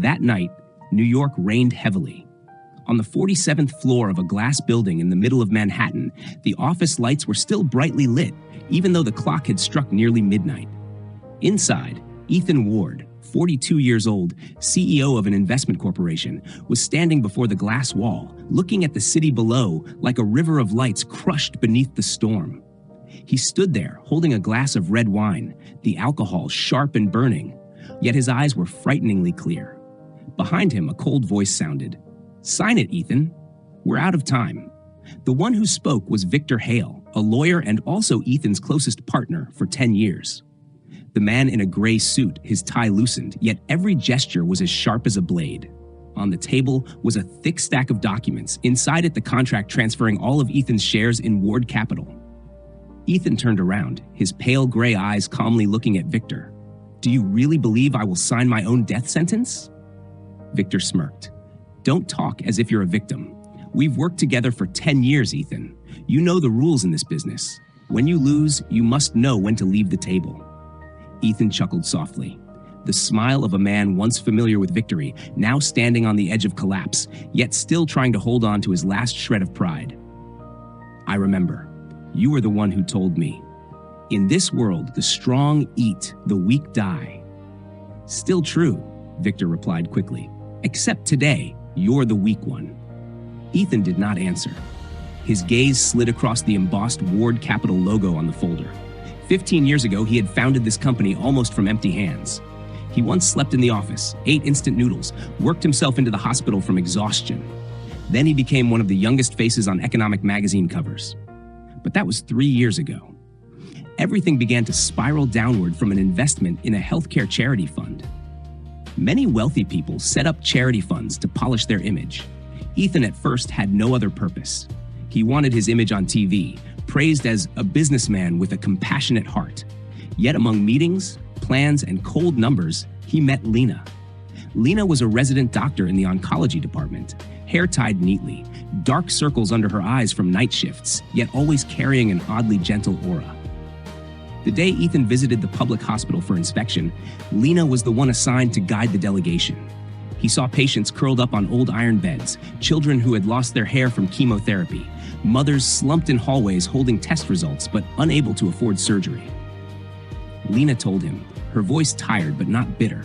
That night, New York rained heavily. On the 47th floor of a glass building in the middle of Manhattan, the office lights were still brightly lit, even though the clock had struck nearly midnight. Inside, Ethan Ward, 42 years old, CEO of an investment corporation, was standing before the glass wall, looking at the city below like a river of lights crushed beneath the storm. He stood there, holding a glass of red wine, the alcohol sharp and burning, yet his eyes were frighteningly clear. Behind him, a cold voice sounded, "Sign it, Ethan. We're out of time." The one who spoke was Victor Hale, a lawyer and also Ethan's closest partner for 10 years. The man in a gray suit, his tie loosened, yet every gesture was as sharp as a blade. On the table was a thick stack of documents, inside it the contract transferring all of Ethan's shares in Ward Capital. Ethan turned around, his pale gray eyes calmly looking at Victor. "Do you really believe I will sign my own death sentence?" Victor smirked. "Don't talk as if you're a victim. We've worked together for 10 years, Ethan. You know the rules in this business. When you lose, you must know when to leave the table." Ethan chuckled softly, the smile of a man once familiar with victory, now standing on the edge of collapse, yet still trying to hold on to his last shred of pride. "I remember. You were the one who told me. In this world, the strong eat, the weak die." "Still true," Victor replied quickly. "Except today, you're the weak one." Ethan did not answer. His gaze slid across the embossed Ward Capital logo on the folder. 15 years ago, he had founded this company almost from empty hands. He once slept in the office, ate instant noodles, worked himself into the hospital from exhaustion. Then he became one of the youngest faces on economic magazine covers. But that was 3 years ago. Everything began to spiral downward from an investment in a healthcare charity fund. Many wealthy people set up charity funds to polish their image. Ethan at first had no other purpose. He wanted his image on TV, praised as a businessman with a compassionate heart. Yet among meetings, plans, and cold numbers, he met Lena. Lena was a resident doctor in the oncology department, hair tied neatly, dark circles under her eyes from night shifts, yet always carrying an oddly gentle aura. The day Ethan visited the public hospital for inspection, Lena was the one assigned to guide the delegation. He saw patients curled up on old iron beds, children who had lost their hair from chemotherapy, mothers slumped in hallways holding test results but unable to afford surgery. Lena told him, her voice tired but not bitter.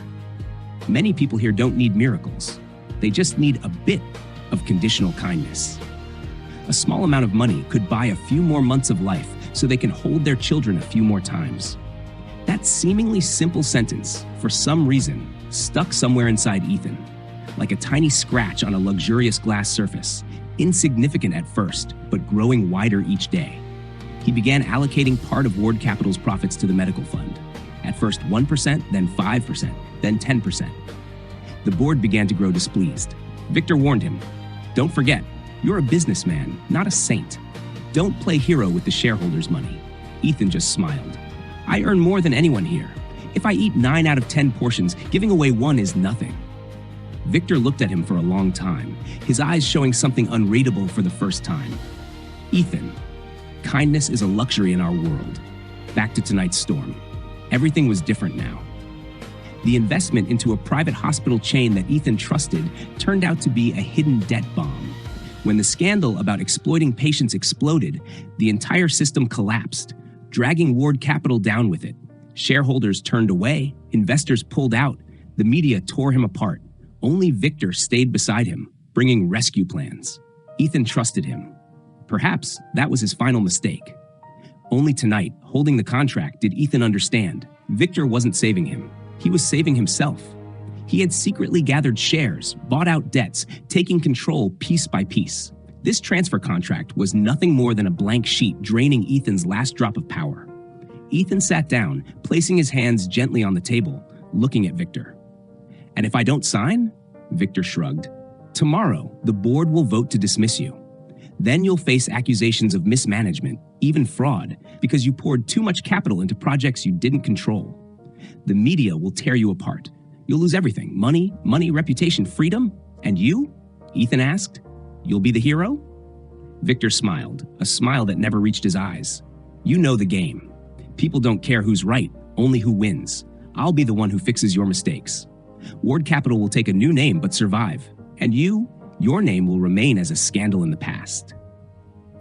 "Many people here don't need miracles. They just need a bit of conditional kindness. A small amount of money could buy a few more months of life so they can hold their children a few more times." That seemingly simple sentence, for some reason, stuck somewhere inside Ethan, like a tiny scratch on a luxurious glass surface, insignificant at first, but growing wider each day. He began allocating part of Ward Capital's profits to the medical fund. At first 1%, then 5%, then 10%. The board began to grow displeased. Victor warned him, "Don't forget, you're a businessman, not a saint. Don't play hero with the shareholders' money." Ethan just smiled. "I earn more than anyone here. If I eat 9 out of 10 portions, giving away 1 is nothing." Victor looked at him for a long time, his eyes showing something unreadable for the first time. "Ethan, kindness is a luxury in our world." Back to tonight's storm. Everything was different now. The investment into a private hospital chain that Ethan trusted turned out to be a hidden debt bomb. When the scandal about exploiting patients exploded, the entire system collapsed, dragging Ward Capital down with it. Shareholders turned away, investors pulled out, the media tore him apart. Only Victor stayed beside him, bringing rescue plans. Ethan trusted him. Perhaps that was his final mistake. Only tonight, holding the contract, did Ethan understand. Victor wasn't saving him. He was saving himself. He had secretly gathered shares, bought out debts, taking control piece by piece. This transfer contract was nothing more than a blank sheet draining Ethan's last drop of power. Ethan sat down, placing his hands gently on the table, looking at Victor. "And if I don't sign?" Victor shrugged. "Tomorrow, the board will vote to dismiss you. Then you'll face accusations of mismanagement, even fraud, because you poured too much capital into projects you didn't control. The media will tear you apart. You'll lose everything: money, reputation, freedom. And you?" Ethan asked. "You'll be the hero?" Victor smiled, a smile that never reached his eyes. "You know the game. People don't care who's right, only who wins. I'll be the one who fixes your mistakes. Ward Capital will take a new name but survive. And your name will remain as a scandal in the past."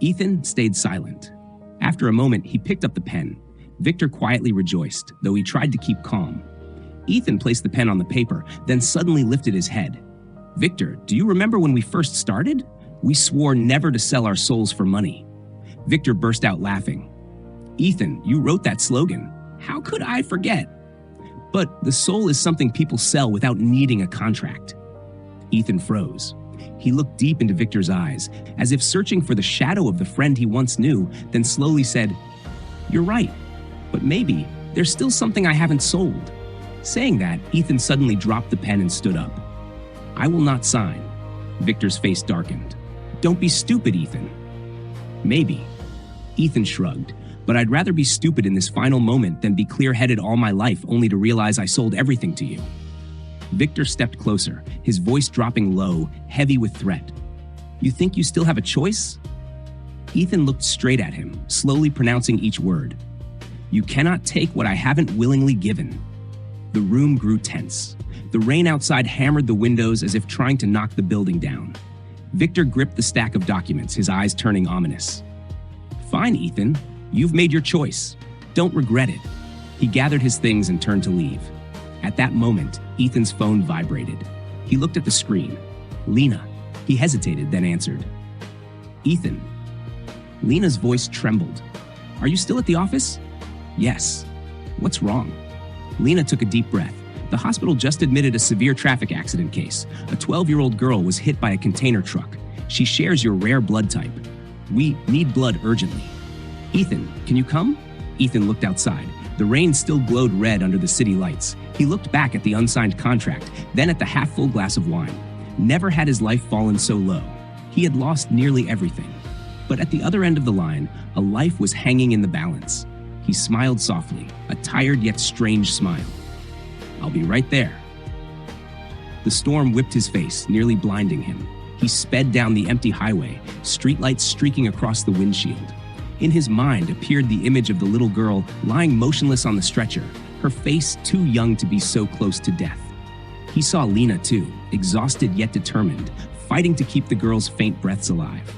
Ethan stayed silent. After a moment, he picked up the pen. Victor quietly rejoiced, though he tried to keep calm. Ethan placed the pen on the paper, then suddenly lifted his head. "Victor, do you remember when we first started? We swore never to sell our souls for money." Victor burst out laughing. "Ethan, you wrote that slogan. How could I forget?" "But the soul is something people sell without needing a contract." Ethan froze. He looked deep into Victor's eyes, as if searching for the shadow of the friend he once knew, then slowly said, "You're right, but maybe there's still something I haven't sold." Saying that, Ethan suddenly dropped the pen and stood up. "I will not sign." Victor's face darkened. "Don't be stupid, Ethan." "Maybe." Ethan shrugged. "But I'd rather be stupid in this final moment than be clear-headed all my life only to realize I sold everything to you." Victor stepped closer, his voice dropping low, heavy with threat. "You think you still have a choice?" Ethan looked straight at him, slowly pronouncing each word. "You cannot take what I haven't willingly given." The room grew tense. The rain outside hammered the windows as if trying to knock the building down. Victor gripped the stack of documents, his eyes turning ominous. "Fine, Ethan. You've made your choice. Don't regret it." He gathered his things and turned to leave. At that moment, Ethan's phone vibrated. He looked at the screen. "Lena." He hesitated, then answered. "Ethan." Lena's voice trembled. "Are you still at the office?" "Yes." "What's wrong?" Lena took a deep breath. The hospital just admitted a severe traffic accident case. A 12-year-old girl was hit by a container truck. She shares your rare blood type. We need blood urgently. "Ethan, can you come?" Ethan looked outside. The rain still glowed red under the city lights. He looked back at the unsigned contract, then at the half-full glass of wine. Never had his life fallen so low. He had lost nearly everything. But at the other end of the line, a life was hanging in the balance. He smiled softly, a tired yet strange smile. "I'll be right there." The storm whipped his face, nearly blinding him. He sped down the empty highway, streetlights streaking across the windshield. In his mind appeared the image of the little girl lying motionless on the stretcher, her face too young to be so close to death. He saw Lena too, exhausted yet determined, fighting to keep the girl's faint breaths alive.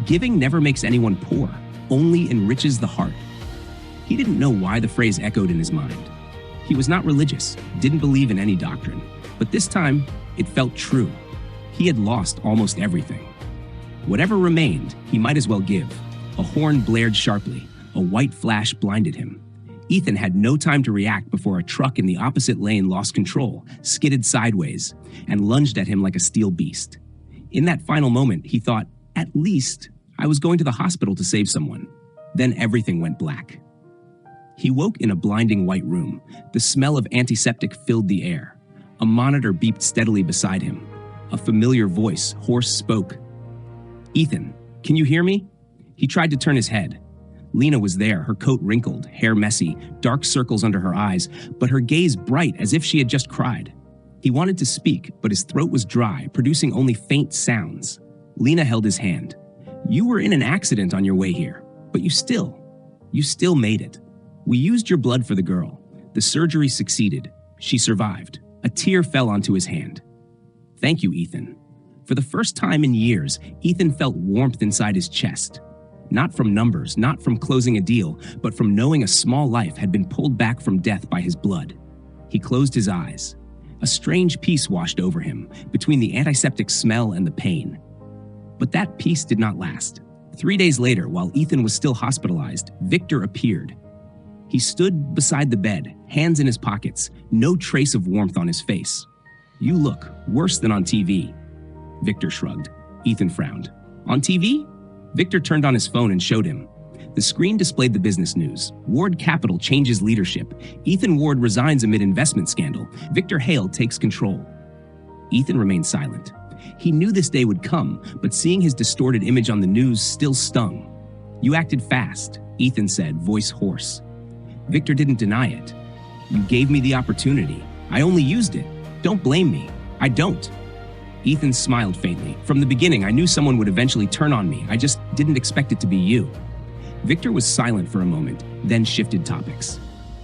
Giving never makes anyone poor, only enriches the heart. He didn't know why the phrase echoed in his mind. He was not religious, didn't believe in any doctrine, but this time it felt true. He had lost almost everything. Whatever remained, he might as well give. A horn blared sharply. A white flash blinded him. Ethan had no time to react before a truck in the opposite lane lost control, skidded sideways, and lunged at him like a steel beast. In that final moment, he thought, at least I was going to the hospital to save someone. Then everything went black. He woke in a blinding white room. The smell of antiseptic filled the air. A monitor beeped steadily beside him. A familiar voice, hoarse, spoke. "Ethan, can you hear me?" He tried to turn his head. Lena was there, her coat wrinkled, hair messy, dark circles under her eyes, but her gaze bright as if she had just cried. He wanted to speak, but his throat was dry, producing only faint sounds. Lena held his hand. "You were in an accident on your way here, but you still made it. We used your blood for the girl. The surgery succeeded. She survived." A tear fell onto his hand. "Thank you, Ethan." For the first time in years, Ethan felt warmth inside his chest. Not from numbers, not from closing a deal, but from knowing a small life had been pulled back from death by his blood. He closed his eyes. A strange peace washed over him, between the antiseptic smell and the pain. But that peace did not last. 3 days later, while Ethan was still hospitalized, Victor appeared. He stood beside the bed, hands in his pockets, no trace of warmth on his face. "You look worse than on TV." Victor shrugged. Ethan frowned. "On TV?" Victor turned on his phone and showed him. The screen displayed the business news. Ward Capital changes leadership. Ethan Ward resigns amid investment scandal. Victor Hale takes control. Ethan remained silent. He knew this day would come, but seeing his distorted image on the news still stung. "You acted fast," Ethan said, voice hoarse. Victor didn't deny it. "You gave me the opportunity. I only used it. Don't blame me. I don't." Ethan smiled faintly. "From the beginning, I knew someone would eventually turn on me. I just didn't expect it to be you." Victor was silent for a moment, then shifted topics.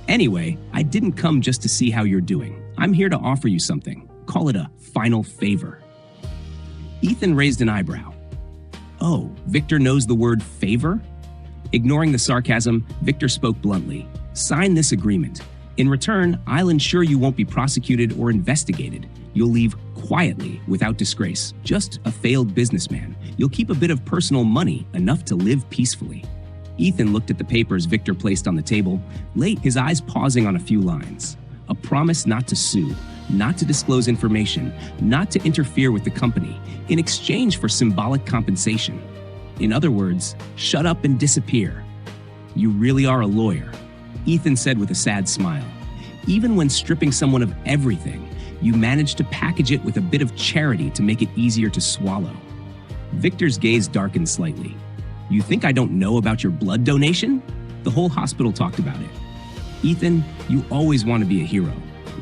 "Anyway, I didn't come just to see how you're doing. I'm here to offer you something. Call it a final favor." Ethan raised an eyebrow. "Oh, Victor knows the word favor?" Ignoring the sarcasm, Victor spoke bluntly. "Sign this agreement. In return, I'll ensure you won't be prosecuted or investigated. You'll leave quietly, without disgrace, just a failed businessman. You'll keep a bit of personal money, enough to live peacefully." Ethan looked at the papers Victor placed on the table, his eyes pausing on a few lines. A promise not to sue, not to disclose information, not to interfere with the company, in exchange for symbolic compensation. In other words, shut up and disappear. "You really are a lawyer," Ethan said with a sad smile. "Even when stripping someone of everything, you manage to package it with a bit of charity to make it easier to swallow." Victor's gaze darkened slightly. "You think I don't know about your blood donation? The whole hospital talked about it." "Ethan, you always want to be a hero,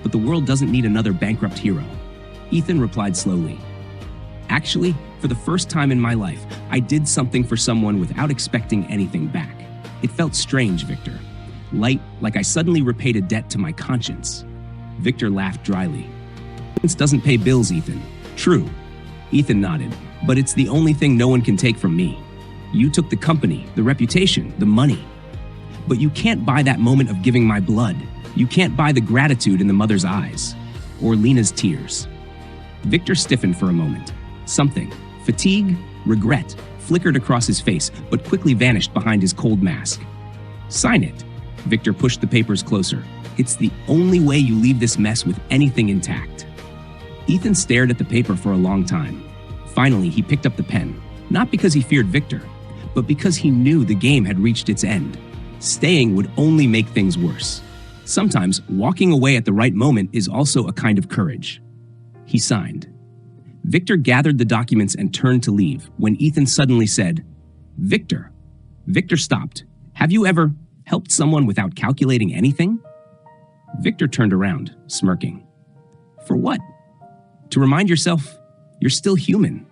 but the world doesn't need another bankrupt hero." Ethan replied slowly. "Actually, for the first time in my life, I did something for someone without expecting anything back. It felt strange, Victor. Like I suddenly repaid a debt to my conscience." Victor laughed dryly. "Conscience doesn't pay bills, Ethan." "True." Ethan nodded. "But it's the only thing no one can take from me. You took the company, the reputation, the money. But you can't buy that moment of giving my blood. You can't buy the gratitude in the mother's eyes, or Lena's tears." Victor stiffened for a moment. Something, fatigue, regret, flickered across his face, but quickly vanished behind his cold mask. "Sign it." Victor pushed the papers closer. "It's the only way you leave this mess with anything intact." Ethan stared at the paper for a long time. Finally, he picked up the pen, not because he feared Victor, but because he knew the game had reached its end. Staying would only make things worse. Sometimes, walking away at the right moment is also a kind of courage. He signed. Victor gathered the documents and turned to leave when Ethan suddenly said, "Victor." Victor stopped. "Have you ever helped someone without calculating anything?" Victor turned around, smirking. "For what?" "To remind yourself, you're still human."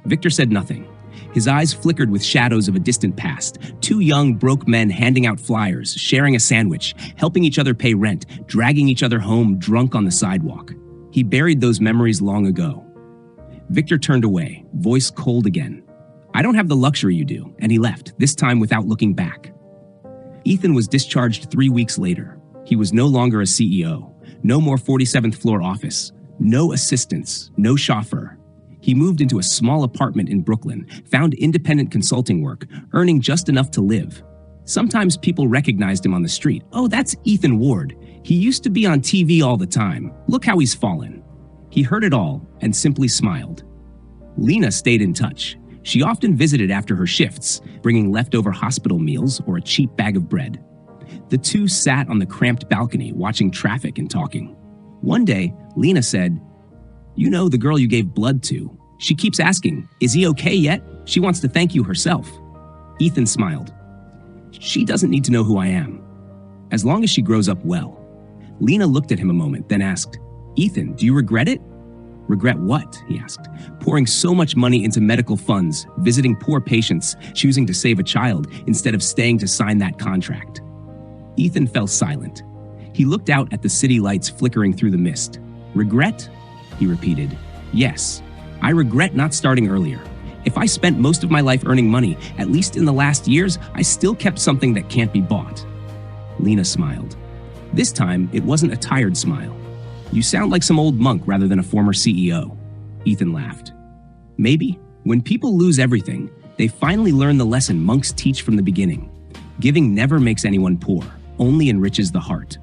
Victor said nothing. His eyes flickered with shadows of a distant past. Two young, broke men handing out flyers, sharing a sandwich, helping each other pay rent, dragging each other home drunk on the sidewalk. He buried those memories long ago. Victor turned away, voice cold again. "I don't have the luxury you do," and he left, this time without looking back. Ethan was discharged 3 weeks later. He was no longer a CEO, no more 47th floor office, no assistants, no chauffeur. He moved into a small apartment in Brooklyn, found independent consulting work, earning just enough to live. Sometimes people recognized him on the street. "Oh, that's Ethan Ward. He used to be on TV all the time. Look how he's fallen." He heard it all and simply smiled. Lena stayed in touch. She often visited after her shifts, bringing leftover hospital meals or a cheap bag of bread. The two sat on the cramped balcony watching traffic and talking. One day, Lena said, "You know the girl you gave blood to. She keeps asking, 'Is he okay yet?' She wants to thank you herself." Ethan smiled. "She doesn't need to know who I am, as long as she grows up well." Lena looked at him a moment, then asked, "Ethan, do you regret it?" "Regret what?" he asked. "Pouring so much money into medical funds, visiting poor patients, choosing to save a child instead of staying to sign that contract." Ethan fell silent. He looked out at the city lights flickering through the mist. "Regret?" he repeated. "Yes, I regret not starting earlier. If I spent most of my life earning money, at least in the last years, I still kept something that can't be bought." Lena smiled. This time, it wasn't a tired smile. "You sound like some old monk rather than a former CEO." Ethan laughed. "Maybe, when people lose everything, they finally learn the lesson monks teach from the beginning. Giving never makes anyone poor, only enriches the heart."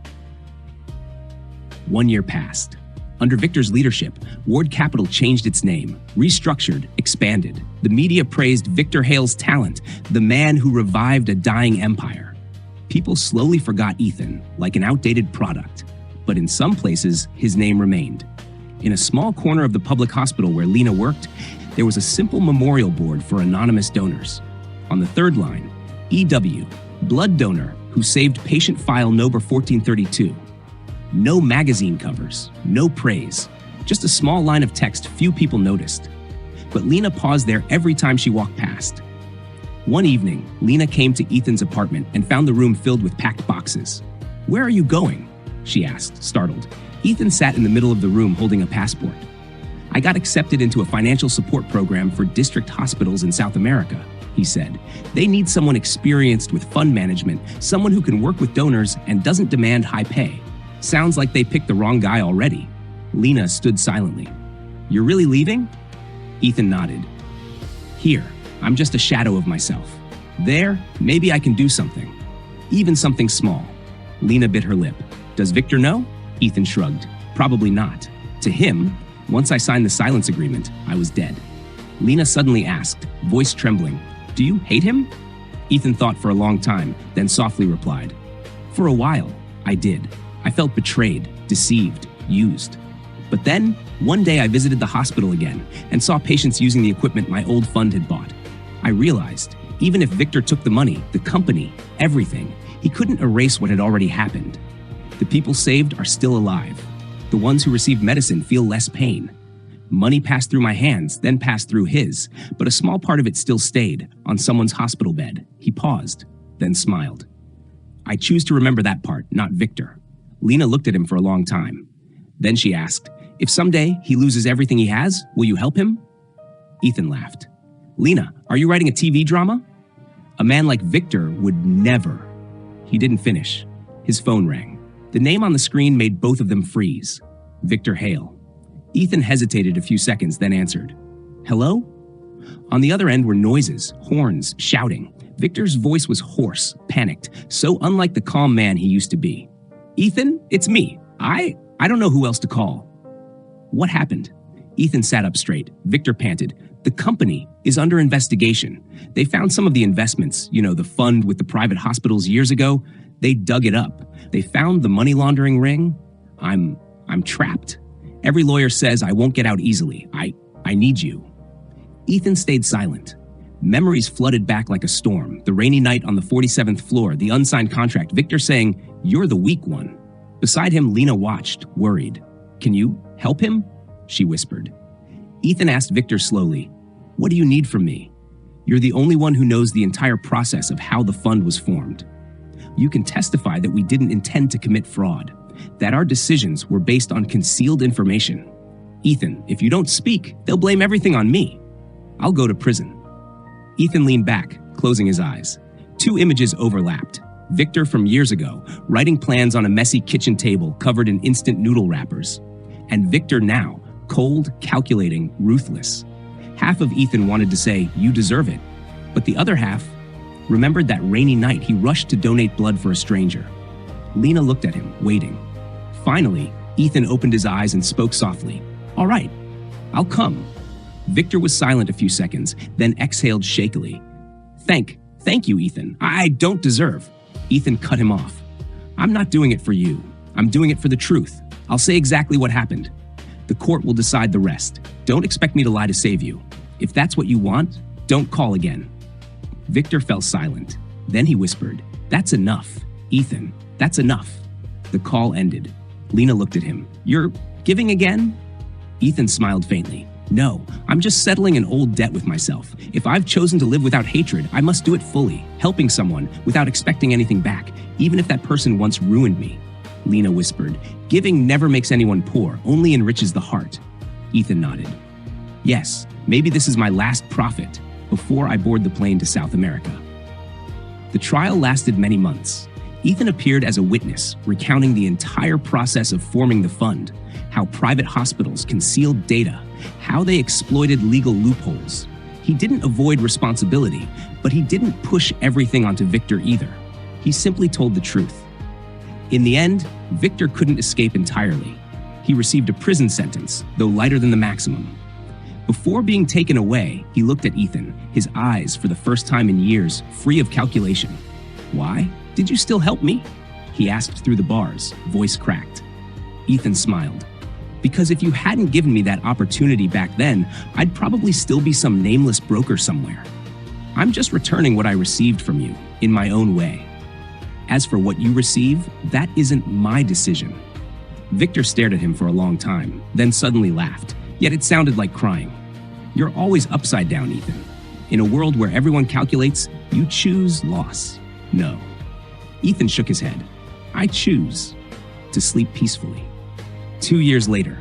1 year passed. Under Victor's leadership, Ward Capital changed its name, restructured, expanded. The media praised Victor Hale's talent, the man who revived a dying empire. People slowly forgot Ethan, like an outdated product. But in some places, his name remained. In a small corner of the public hospital where Lena worked, there was a simple memorial board for anonymous donors. On the third line, EW, blood donor who saved patient file number 1432. No magazine covers, no praise, just a small line of text few people noticed. But Lena paused there every time she walked past. One evening, Lena came to Ethan's apartment and found the room filled with packed boxes. "Where are you going?" she asked, startled. Ethan sat in the middle of the room holding a passport. I got accepted into a financial support program for district hospitals in South America, he said. They need someone experienced with fund management, someone who can work with donors and doesn't demand high pay. Sounds like they picked the wrong guy already. Lena stood silently. You're really leaving? Ethan nodded. Here, I'm just a shadow of myself. There, maybe I can do something. Even something small. Lena bit her lip. Does Victor know? Ethan shrugged. Probably not. To him, once I signed the silence agreement, I was dead. Lena suddenly asked, voice trembling, do you hate him? Ethan thought for a long time, then softly replied, for a while, I did. I felt betrayed, deceived, used. But then, one day I visited the hospital again and saw patients using the equipment my old fund had bought. I realized, even if Victor took the money, the company, everything, he couldn't erase what had already happened. The people saved are still alive. The ones who received medicine feel less pain. Money passed through my hands, then passed through his, but a small part of it still stayed, on someone's hospital bed. He paused, then smiled. I choose to remember that part, not Victor. Lena looked at him for a long time. Then she asked, if someday he loses everything he has, will you help him? Ethan laughed. Lena, are you writing a TV drama? A man like Victor would never. He didn't finish. His phone rang. The name on the screen made both of them freeze. Victor Hale. Ethan hesitated a few seconds, then answered. Hello? On the other end were noises, horns, shouting. Victor's voice was hoarse, panicked, so unlike the calm man he used to be. Ethan, it's me. I don't know who else to call. What happened? Ethan sat up straight. Victor panted. The company is under investigation. They found some of the investments, the fund with the private hospitals years ago. They dug it up. They found the money laundering ring. I'm trapped. Every lawyer says I won't get out easily. I need you. Ethan stayed silent. Memories flooded back like a storm. The rainy night on the 47th floor, the unsigned contract, Victor saying, you're the weak one. Beside him, Lena watched, worried. Can you help him? She whispered. Ethan asked Victor slowly, what do you need from me? You're the only one who knows the entire process of how the fund was formed. You can testify that we didn't intend to commit fraud, that our decisions were based on concealed information. Ethan, if you don't speak, they'll blame everything on me. I'll go to prison. Ethan leaned back, closing his eyes. Two images overlapped. Victor from years ago, writing plans on a messy kitchen table covered in instant noodle wrappers. And Victor now, cold, calculating, ruthless. Half of Ethan wanted to say, you deserve it. But the other half remembered that rainy night he rushed to donate blood for a stranger. Lena looked at him, waiting. Finally, Ethan opened his eyes and spoke softly. All right, I'll come. Victor was silent a few seconds, then exhaled shakily. Thank you, Ethan. I don't deserve. Ethan cut him off. I'm not doing it for you. I'm doing it for the truth. I'll say exactly what happened. The court will decide the rest. Don't expect me to lie to save you. If that's what you want, don't call again. Victor fell silent. Then he whispered, that's enough. Ethan, that's enough. The call ended. Lena looked at him. You're giving again? Ethan smiled faintly. No, I'm just settling an old debt with myself. If I've chosen to live without hatred, I must do it fully, helping someone without expecting anything back, even if that person once ruined me. Lena whispered, giving never makes anyone poor, only enriches the heart. Ethan nodded. Yes, maybe this is my last profit before I board the plane to South America. The trial lasted many months. Ethan appeared as a witness, recounting the entire process of forming the fund, how private hospitals concealed data, how they exploited legal loopholes. He didn't avoid responsibility, but he didn't push everything onto Victor either. He simply told the truth. In the end, Victor couldn't escape entirely. He received a prison sentence, though lighter than the maximum. Before being taken away, he looked at Ethan, his eyes, for the first time in years, free of calculation. Why? Did you still help me? He asked through the bars, voice cracked. Ethan smiled. Because if you hadn't given me that opportunity back then, I'd probably still be some nameless broker somewhere. I'm just returning what I received from you, in my own way. As for what you receive, that isn't my decision. Victor stared at him for a long time, then suddenly laughed, yet it sounded like crying. You're always upside down, Ethan. In a world where everyone calculates, you choose loss. No. Ethan shook his head. I choose to sleep peacefully. 2 years later,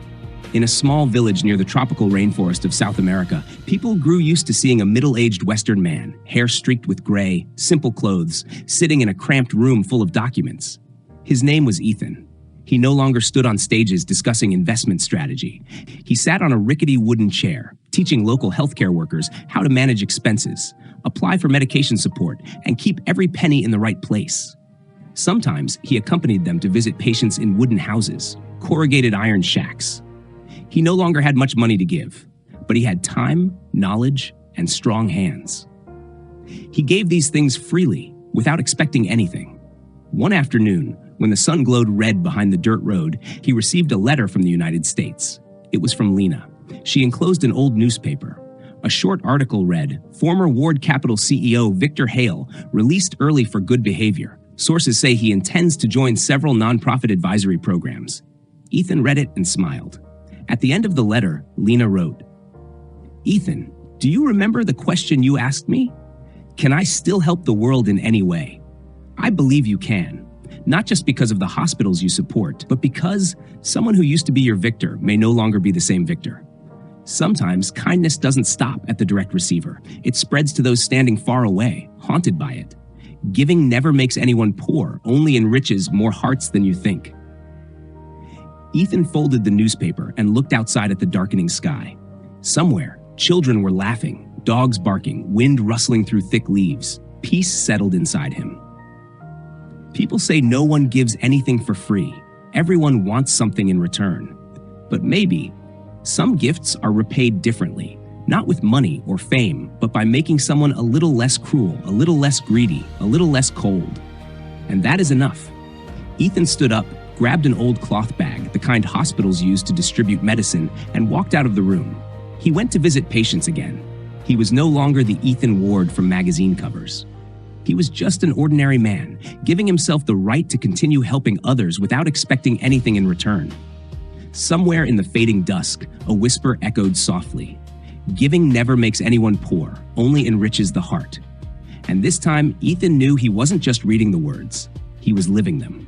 in a small village near the tropical rainforest of South America, people grew used to seeing a middle-aged Western man, hair streaked with gray, simple clothes, sitting in a cramped room full of documents. His name was Ethan. He no longer stood on stages discussing investment strategy. He sat on a rickety wooden chair, teaching local healthcare workers how to manage expenses, apply for medication support, and keep every penny in the right place. Sometimes he accompanied them to visit patients in wooden houses, corrugated iron shacks. He no longer had much money to give, but he had time, knowledge, and strong hands. He gave these things freely, without expecting anything. One afternoon, when the sun glowed red behind the dirt road, he received a letter from the United States. It was from Lena. She enclosed an old newspaper. A short article read, "Former Ward Capital CEO Victor Hale released early for good behavior. Sources say he intends to join several nonprofit advisory programs." Ethan read it and smiled. At the end of the letter, Lena wrote, "Ethan, do you remember the question you asked me? Can I still help the world in any way? I believe you can, not just because of the hospitals you support, but because someone who used to be your victor may no longer be the same victor. Sometimes kindness doesn't stop at the direct receiver. It spreads to those standing far away, haunted by it. Giving never makes anyone poor, only enriches more hearts than you think." Ethan folded the newspaper and looked outside at the darkening sky. Somewhere, children were laughing, dogs barking, wind rustling through thick leaves. Peace settled inside him. People say no one gives anything for free. Everyone wants something in return. But maybe some gifts are repaid differently, not with money or fame, but by making someone a little less cruel, a little less greedy, a little less cold. And that is enough. Ethan stood up, grabbed an old cloth bag, the kind hospitals use to distribute medicine, and walked out of the room. He went to visit patients again. He was no longer the Ethan Ward from magazine covers. He was just an ordinary man, giving himself the right to continue helping others without expecting anything in return. Somewhere in the fading dusk, a whisper echoed softly. Giving never makes anyone poor, only enriches the heart. And this time, Ethan knew he wasn't just reading the words, he was living them.